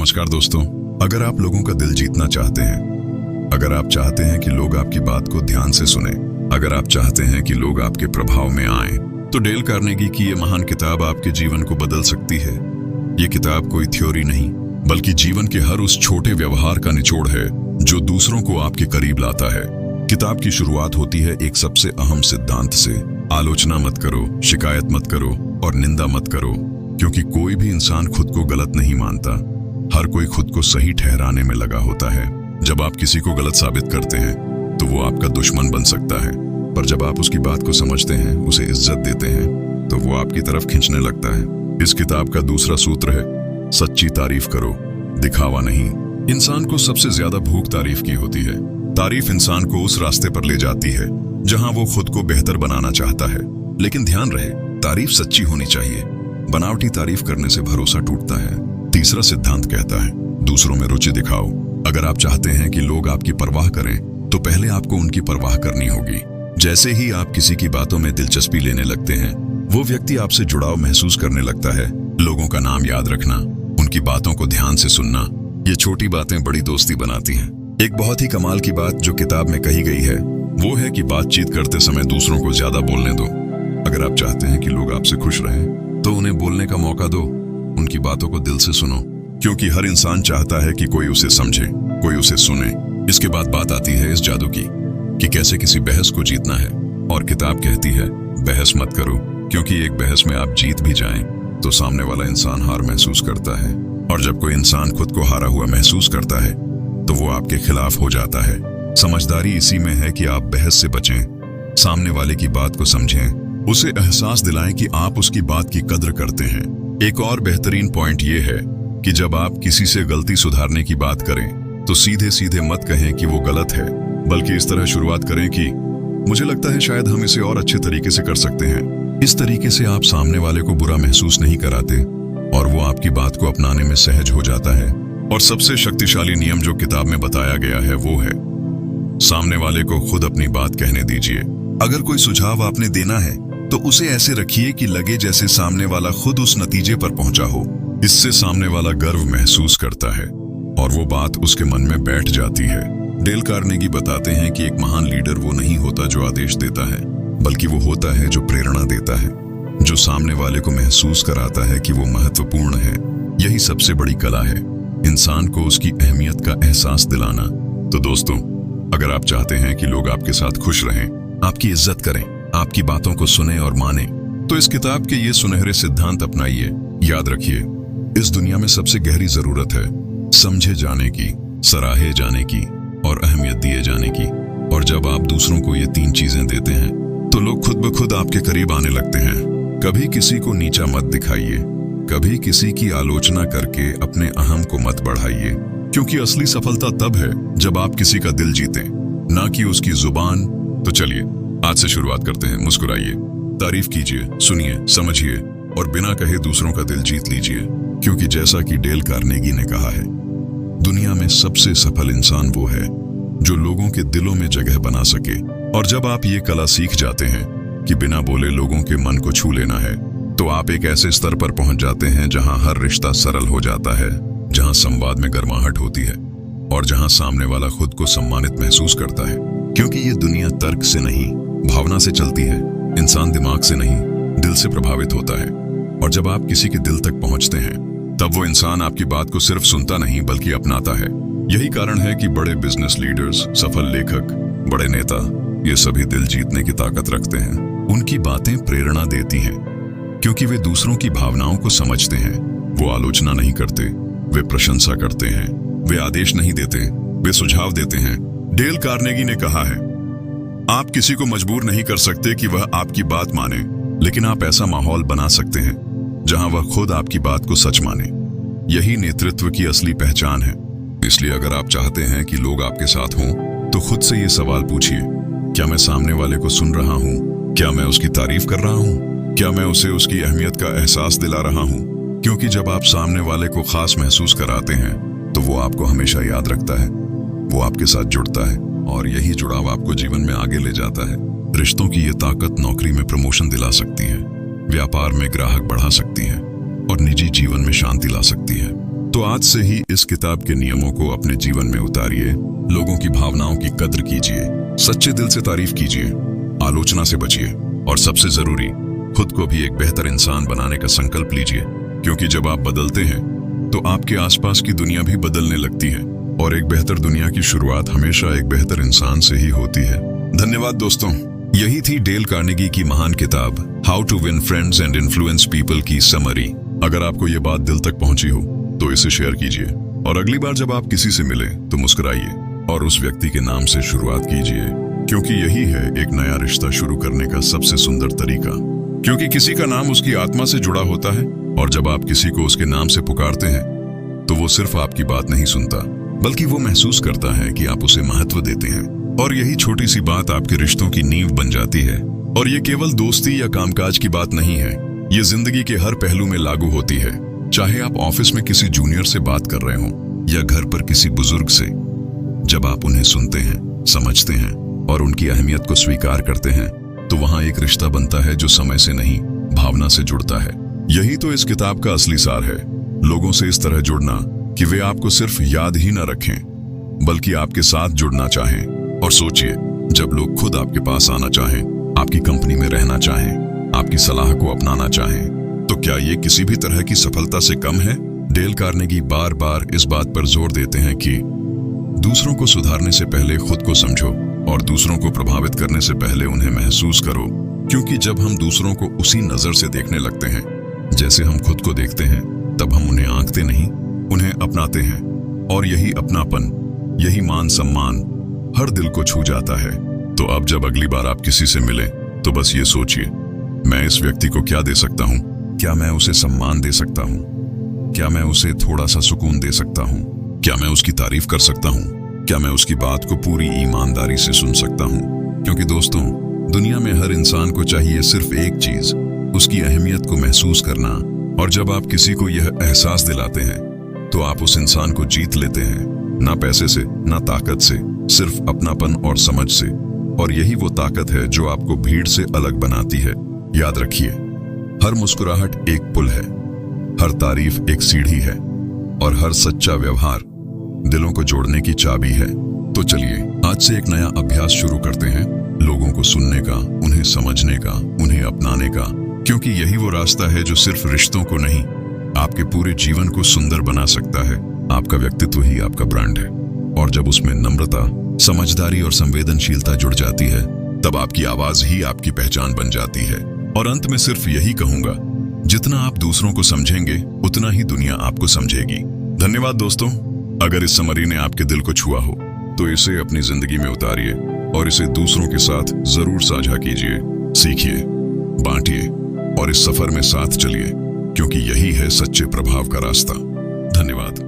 नमस्कार दोस्तों, अगर आप लोगों का दिल जीतना चाहते हैं, अगर आप चाहते हैं कि लोग आपकी बात को ध्यान से सुने, अगर आप चाहते हैं कि लोग आपके प्रभाव में आएं, तो डेल कार्नेगी की ये महान किताब आपके जीवन को बदल सकती है। ये किताब कोई थ्योरी नहीं, बल्कि जीवन के हर उस छोटे व्यवहार का निचोड़ है जो दूसरों को आपके करीब लाता है। किताब की शुरुआत होती है एक सबसे अहम सिद्धांत से: आलोचना मत करो, शिकायत मत करो और निंदा मत करो, क्योंकि कोई भी इंसान खुद को गलत नहीं मानता। हर कोई खुद को सही ठहराने में लगा होता है। जब आप किसी को गलत साबित करते हैं तो वो आपका दुश्मन बन सकता है, पर जब आप उसकी बात को समझते हैं, उसे इज्जत देते हैं, तो वो आपकी तरफ खींचने लगता है। इस किताब का दूसरा सूत्र है: सच्ची तारीफ करो, दिखावा नहीं। इंसान को सबसे ज्यादा भूख तारीफ की होती है। तारीफ इंसान को उस रास्ते पर ले जाती है जहां वो खुद को बेहतर बनाना चाहता है। लेकिन ध्यान रहे, तारीफ सच्ची होनी चाहिए। बनावटी तारीफ करने से भरोसा टूटता है। तीसरा सिद्धांत कहता है: दूसरों में रुचि दिखाओ। अगर आप चाहते हैं कि लोग आपकी परवाह करें, तो पहले आपको उनकी परवाह करनी होगी। जैसे ही आप किसी की बातों में दिलचस्पी लेने लगते हैं, वो व्यक्ति आपसे जुड़ाव महसूस करने लगता है। लोगों का नाम याद रखना, उनकी बातों को ध्यान से सुनना, ये छोटी बातें बड़ी दोस्ती बनाती हैं। एक बहुत ही कमाल की बात जो किताब में कही गई है, वो है कि बातचीत करते समय दूसरों को ज्यादा बोलने दो। अगर आप चाहते हैं कि लोग आपसे खुश रहें, तो उन्हें बोलने का मौका दो। उनकी बातों को दिल से सुनो, क्योंकि हर इंसान चाहता है कि कोई उसे समझे, कोई उसे सुने। इसके बाद बात आती है इस जादू की कि कैसे किसी बहस को जीतना है। और किताब कहती है, बहस मत करो, क्योंकि एक बहस में आप जीत भी जाएं, तो सामने वाला इंसान हार महसूस करता है। और जब कोई इंसान खुद को हारा हुआ महसूस करता है, तो वो आपके खिलाफ हो जाता है। समझदारी इसी में है कि आप बहस से बचें, सामने वाले की बात को समझें, उसे एहसास दिलाएं कि आप उसकी बात की कद्र करते हैं। एक और बेहतरीन पॉइंट ये है कि जब आप किसी से गलती सुधारने की बात करें, तो सीधे सीधे मत कहें कि वो गलत है, बल्कि इस तरह शुरुआत करें कि मुझे लगता है शायद हम इसे और अच्छे तरीके से कर सकते हैं। इस तरीके से आप सामने वाले को बुरा महसूस नहीं कराते और वो आपकी बात को अपनाने में सहज हो जाता है। और सबसे शक्तिशाली नियम जो किताब में बताया गया है, वो है: सामने वाले को खुद अपनी बात कहने दीजिए। अगर कोई सुझाव आपने देना है, तो उसे ऐसे रखिए कि लगे जैसे सामने वाला खुद उस नतीजे पर पहुंचा हो। इससे सामने वाला गर्व महसूस करता है और वो बात उसके मन में बैठ जाती है। डेल कार्नेगी बताते हैं कि एक महान लीडर वो नहीं होता जो आदेश देता है, बल्कि वो होता है जो प्रेरणा देता है, जो सामने वाले को महसूस कराता है कि वो महत्वपूर्ण है। यही सबसे बड़ी कला है, इंसान को उसकी अहमियत का एहसास दिलाना। तो दोस्तों, अगर आप चाहते हैं कि लोग आपके साथ खुश रहें, आपकी इज्जत करें, आपकी बातों को सुने और माने, तो इस किताब के ये सुनहरे सिद्धांत अपनाइए। याद रखिए, इस दुनिया में सबसे गहरी जरूरत है समझे जाने की, सराहे जाने की और अहमियत दिए जाने की। और जब आप दूसरों को ये तीन चीजें देते हैं, तो लोग खुद ब खुद आपके करीब आने लगते हैं। कभी किसी को नीचा मत दिखाइए, कभी किसी की आलोचना करके अपने अहम को मत बढ़ाइए, क्योंकि असली सफलता तब है जब आप किसी का दिल जीतें, ना कि उसकी जुबान। तो चलिए आज से शुरुआत करते हैं। मुस्कुराइए, तारीफ कीजिए, सुनिए, समझिए और बिना कहे दूसरों का दिल जीत लीजिए, क्योंकि जैसा कि डेल कार्नेगी ने कहा है, दुनिया में सबसे सफल इंसान वो है जो लोगों के दिलों में जगह बना सके। और जब आप ये कला सीख जाते हैं कि बिना बोले लोगों के मन को छू लेना है, तो आप एक ऐसे स्तर पर पहुंच जाते हैं जहां हर रिश्ता सरल हो जाता है, जहां संवाद में गर्माहट होती है और जहां सामने वाला खुद को सम्मानित महसूस करता है। क्योंकि ये दुनिया तर्क से नहीं, भावना से चलती है। इंसान दिमाग से नहीं, दिल से प्रभावित होता है। और जब आप किसी के दिल तक पहुंचते हैं, तब वो इंसान आपकी बात को सिर्फ सुनता नहीं, बल्कि अपनाता है। यही कारण है कि बड़े बिजनेस लीडर्स, सफल लेखक, बड़े नेता, ये सभी दिल जीतने की ताकत रखते हैं। उनकी बातें प्रेरणा देती हैं, क्योंकि वे दूसरों की भावनाओं को समझते हैं। वो आलोचना नहीं करते, वे प्रशंसा करते हैं। वे आदेश नहीं देते, वे सुझाव देते हैं। डेल कार्नेगी ने कहा है, आप किसी को मजबूर नहीं कर सकते कि वह आपकी बात माने, लेकिन आप ऐसा माहौल बना सकते हैं जहां वह खुद आपकी बात को सच माने। यही नेतृत्व की असली पहचान है। इसलिए अगर आप चाहते हैं कि लोग आपके साथ हों, तो खुद से ये सवाल पूछिए: क्या मैं सामने वाले को सुन रहा हूं? क्या मैं उसकी तारीफ कर रहा हूं? क्या मैं उसे उसकी अहमियत का एहसास दिला रहा हूं? क्योंकि जब आप सामने वाले को खास महसूस कराते हैं, तो वो आपको हमेशा याद रखता है, वो आपके साथ जुड़ता है और यही जुड़ाव आपको जीवन में आगे ले जाता है। रिश्तों की ये ताकत नौकरी में प्रमोशन दिला सकती है, व्यापार में ग्राहक बढ़ा सकती है और निजी जीवन में शांति ला सकती है। तो आज से ही इस किताब के नियमों को अपने जीवन में उतारिए। लोगों की भावनाओं की कद्र कीजिए, सच्चे दिल से तारीफ कीजिए, आलोचना से बचिए और सबसे जरूरी, खुद को भी एक बेहतर इंसान बनाने का संकल्प लीजिए। क्योंकि जब आप बदलते हैं तो आपके आसपास की दुनिया भी बदलने लगती है और एक बेहतर दुनिया की शुरुआत हमेशा एक बेहतर इंसान से ही होती है। धन्यवाद दोस्तों। यही थी डेल कार्नेगी की महान किताब how to win friends and influence people की समरी। अगर आपको ये बात दिल तक पहुंची हो तो इसे शेयर कीजिए और अगली बार जब आप किसी से मिले तो मुस्कुराइए और उस व्यक्ति के नाम से शुरुआत कीजिए, क्योंकि यही है एक नया रिश्ता शुरू करने का सबसे सुंदर तरीका। क्योंकि किसी का नाम उसकी आत्मा से जुड़ा होता है और जब आप किसी को उसके नाम से पुकारते हैं तो वो सिर्फ आपकी बात नहीं सुनता, बल्कि वो महसूस करता है कि आप उसे महत्व देते हैं। और यही छोटी सी बात आपके रिश्तों की नींव बन जाती है। और ये केवल दोस्ती या कामकाज की बात नहीं है, ये जिंदगी के हर पहलू में लागू होती है। चाहे आप ऑफिस में किसी जूनियर से बात कर रहे हो या घर पर किसी बुजुर्ग से, जब आप उन्हें सुनते हैं, समझते हैं और उनकी अहमियत को स्वीकार करते हैं तो वहां एक रिश्ता बनता है जो समय से नहीं, भावना से जुड़ता है। यही तो इस किताब का असली सार है, लोगों से इस तरह जुड़ना कि वे आपको सिर्फ याद ही न रखें बल्कि आपके साथ जुड़ना चाहें। और सोचिए, जब लोग खुद आपके पास आना चाहें, आपकी कंपनी में रहना चाहें, आपकी सलाह को अपनाना चाहें, तो क्या ये किसी भी तरह की सफलता से कम है? डेल कार्नेगी बार बार इस बात पर जोर देते हैं कि दूसरों को सुधारने से पहले खुद को समझो और दूसरों को प्रभावित करने से पहले उन्हें महसूस करो। क्योंकि जब हम दूसरों को उसी नजर से देखने लगते हैं जैसे हम खुद को देखते हैं, तब हम उन्हें आंकते नहीं, उन्हें अपनाते हैं। और यही अपनापन, यही मान सम्मान हर दिल को छू जाता है। तो अब जब अगली बार आप किसी से मिलें तो बस ये सोचिए, मैं इस व्यक्ति को क्या दे सकता हूँ? क्या मैं उसे सम्मान दे सकता हूँ? क्या मैं उसे थोड़ा सा सुकून दे सकता हूँ? क्या मैं उसकी तारीफ कर सकता हूँ? क्या मैं उसकी बात को पूरी ईमानदारी से सुन सकता हूँ? क्योंकि दोस्तों, दुनिया में हर इंसान को चाहिए सिर्फ एक चीज, उसकी अहमियत को महसूस करना। और जब आप किसी को यह एहसास दिलाते हैं तो आप उस इंसान को जीत लेते हैं, ना पैसे से, ना ताकत से, सिर्फ अपनापन और समझ से। और यही वो ताकत है जो आपको भीड़ से अलग बनाती है। याद रखिए, हर मुस्कुराहट एक पुल है, हर तारीफ एक सीढ़ी है और हर सच्चा व्यवहार दिलों को जोड़ने की चाबी है। तो चलिए आज से एक नया अभ्यास शुरू करते हैं, लोगों को सुनने का, उन्हें समझने का, उन्हें अपनाने का। क्योंकि यही वो रास्ता है जो सिर्फ रिश्तों को नहीं, आपके पूरे जीवन को सुंदर बना सकता है। आपका व्यक्तित्व ही आपका ब्रांड है और जब उसमें नम्रता, समझदारी और संवेदनशीलता जुड़ जाती है तब आपकी आवाज ही आपकी पहचान बन जाती है। और अंत में सिर्फ यही कहूंगा, जितना आप दूसरों को समझेंगे उतना ही दुनिया आपको समझेगी। धन्यवाद दोस्तों। अगर इस समरी ने आपके दिल को छुआ हो तो इसे अपनी जिंदगी में उतारिए और इसे दूसरों के साथ जरूर साझा कीजिए। सीखिए, बांटिए और इस सफर में साथ चलिए, क्योंकि यही है सच्चे प्रभाव का रास्ता। धन्यवाद।